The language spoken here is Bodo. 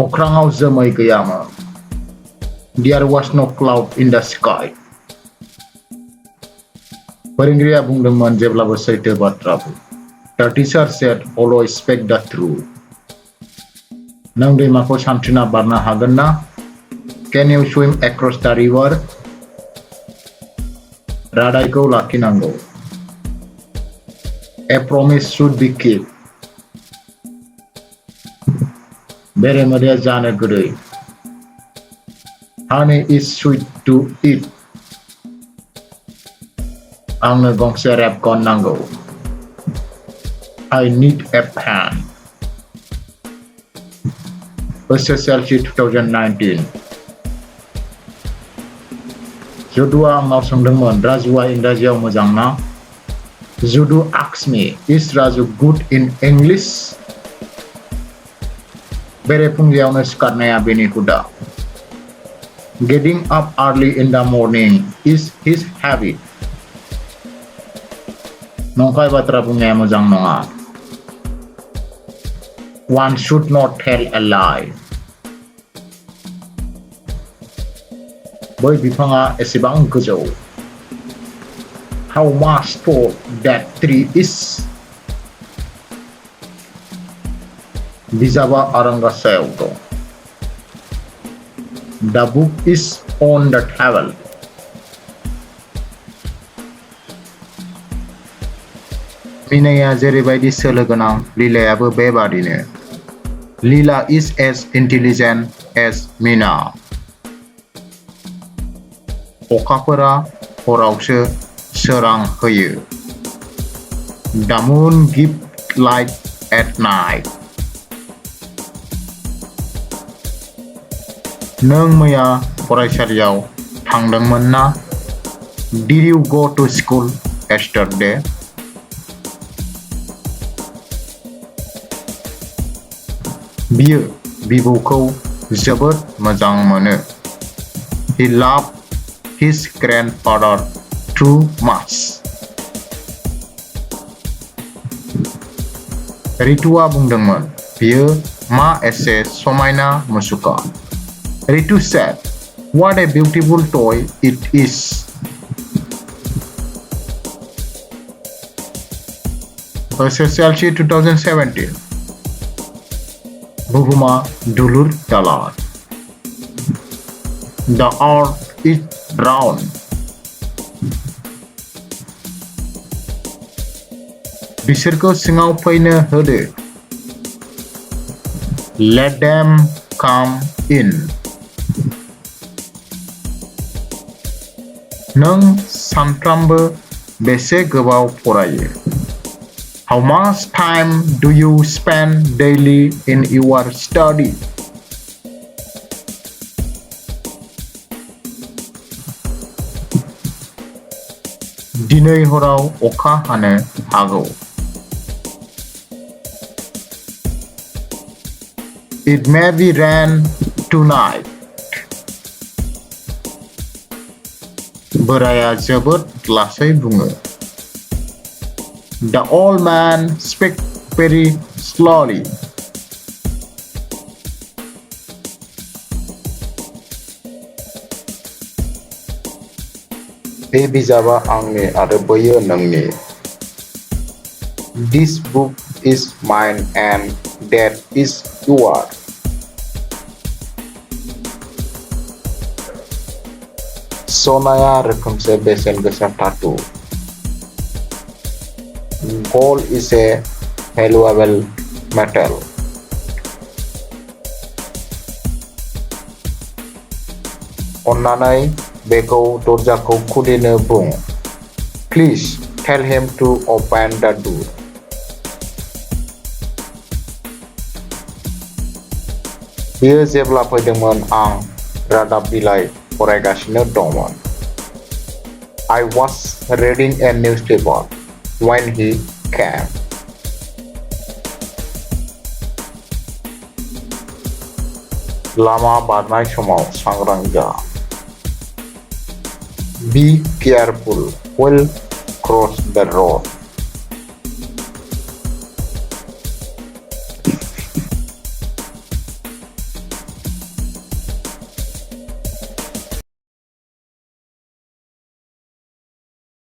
अख्राङाव जोमै गैयामोन. There was no cloud in the sky. फोरोंगिरिया बुंदोंमोन जेब्लाबो सैथो बाथ्रा बुं. The teacher said always speak the truth. नों दैमाखौ सानस्रिना बारनो हागोन ना? Can you swim across the river? रादायखौ लाखिनांगौ. A promise should be kept. बेरेमोदैया जानो गोदै. Honey is sweet to eat. आंनो गंसे रेबगन नांगौ. I need a pen. SSLC 2019. जुदुआ आंनाव सोंदोंमोन राजुआ इंराजियाव मोजां ना? Judu asked me, is Raju good in English? बेरेफुंजायावनो सिखारनाया बेनि हुदा. Getting up early in the morning is his habit. नंखाय बाथ्रा बुंनाया मोजां नङा. One should not tell a lie. बै बिफाङा एसेबां गोजौ. How much tall that tree is? बिजाबा आरांगा सायाव दं. The book is on the table. मिनाया जेरैबायदि सोलो गोनां लीलायाबो बेबादिनो. Leela is as intelligent as Mina. अखाफोरा हरावसो सोरां होयो. The moon gives light at night. नों मैया फरायसालियाव थांदोंमोन ना? Did you go to school yesterday? बियो बिबौखौ जोबोद मोजां मोनो. He loved his grandfather too much. रितुआ बुंदोंमोन बियो मा एसे समायना मुसुखा. Ritu said, what a beautiful toy it is. SSLC 2017. बुहुमा दुलुर दालार. The earth is round. बिसोरखौ सिङाव फैनो होदो. Let them come in. नों सानफ्रामबो बेसे गोबाव फरायो? How much time do you spend daily in your study? दिनै हराव अखा हानो हागौ. It may be rain tonight. बोराया जोबोद लासै बुङो. The old man speaks very slowly. बे बिजाबा आंनि आरो बैयो नोंनि. This book is mine and that is yours. सनाया रोखोमसे बेसेन गोसा धातु. Gold is a valuable metal. अन्नानै बेखौ दरजाखौ खुलिनो बुं. Please tell him to open the door. बियो जेब्ला फैदोंमोन आं रादाब बिलाइ फरायगासिनो दंमोन. I was reading a newspaper when he came. लामा बारनाय समाव सांग्रां जा. Be careful while cross the road.